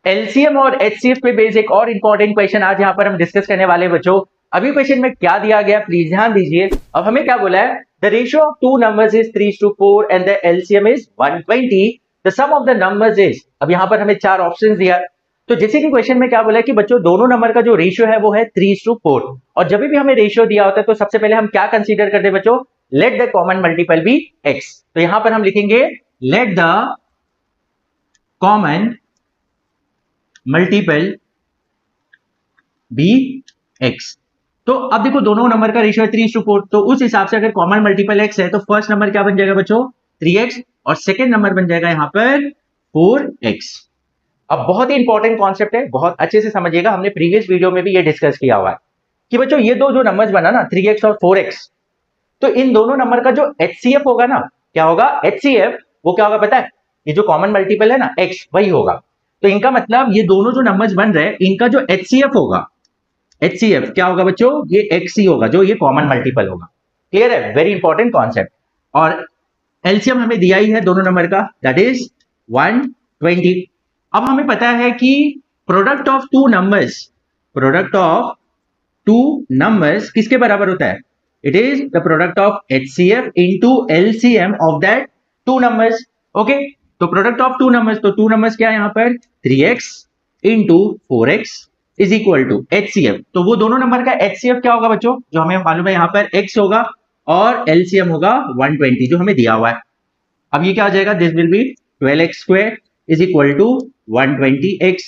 LCM और HCF पे based एक और इंपॉर्टेंट क्वेश्चन आज यहाँ पर हम डिस्कस करने वाले बच्चों। अभी क्वेश्चन में क्या दिया गया प्लीज ध्यान दीजिए। अब हमें क्या बोला है, the ratio of two numbers is 3:4 and the LCM is 120, the sum of the numbers is. अब यहाँ पर हमें चार ऑप्शन दिया। तो जैसे कि क्वेश्चन में क्या बोला है कि बच्चों दोनों नंबर का जो रेशियो है वो है 3:4, और जब भी हमें रेशियो दिया होता है तो सबसे पहले हम क्या कंसीडर करते हैं बच्चों, let the common multiple be x. तो यहां पर हम लिखेंगे let the common multiple be x. तो अब देखो दोनों नंबर का रेशियो है 3:4, तो उस हिसाब से अगर कॉमन मल्टीपल एक्स है तो फर्स्ट नंबर क्या बन जाएगा बच्चों 3x, और सेकेंड नंबर बन जाएगा यहां पर 4x। अब बहुत ही इंपॉर्टेंट कॉन्सेप्ट है, बहुत अच्छे से समझिएगा। हमने प्रीवियस वीडियो में भी ये डिस्कस किया हुआ है कि बच्चों ये दो जो नंबर्स बना ना 3x और 4x, तो इन दोनों नंबर का जो HCF होगा ना, क्या होगा HCF, वो क्या होगा पता है, ये जो कॉमन मल्टीपल है ना x वही होगा। तो इनका मतलब ये दोनों जो नंबर्स बन रहे हैं इनका जो HCF होगा, HCF क्या होगा बच्चों, ये x ही होगा जो ये कॉमन मल्टीपल होगा। क्लियर है, वेरी इंपॉर्टेंट कॉन्सेप्ट। और एलसीएम हमें दिया ही है दोनों नंबर का, दैट इज 120। अब हमें पता है कि प्रोडक्ट ऑफ टू नंबर्स किसके बराबर होता है, it is the product of HCF into LCM of that two numbers. Okay, तो प्रोडक्ट ऑफ टू नंबर्स, तो टू नंबर्स क्या है यहाँ पर 3x into 4x is equal to HCF। तो वो दोनों नंबर का HCF क्या होगा बच्चों, जो हमें मालूम है यहाँ पर x होगा और LCM होगा 120 जो हमें दिया हुआ है। अब ये क्या हो जाएगा, this will be 12x square is equal to 120x।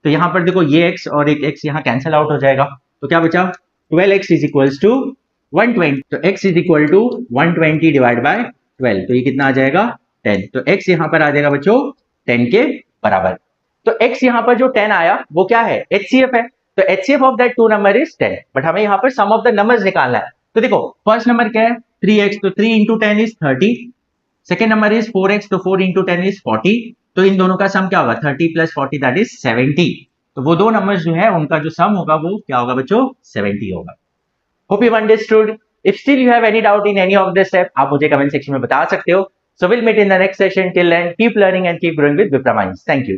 तो यहां पर देखो ये x और एक x यहां कैंसिल आउट हो जाएगा, तो क्या बचा 12x इज इक्वल्स टू 120। तो x is equal to 120 divide by 12, तो ये कितना आ जाएगा 10। तो x यहां पर आ जाएगा बच्चों 10 के बराबर। तो x यहां पर जो 10 आया वो क्या है HCF है, तो HCF of that two number is 10, but हमें यहां पर सम ऑफ द नंबर्स निकालना है। तो देखो फर्स्ट नंबर क्या है 3x, तो 3 into 10 is 30। Second number is 4x, तो 4 इंटू 10 इज 40। तो इन दोनों का सम क्या होगा 30 प्लस 40 दैट इज 70। तो वो दो नंबर्स जो है उनका जो सम होगा वो क्या होगा बच्चों 70 होगा। Hope you understood. If still you have any doubt in any of this step आप मुझे कमेंट सेक्शन में बता सकते हो। So will meet in the next session, till then keep learning and keep growing with Vipra minds. Thank you.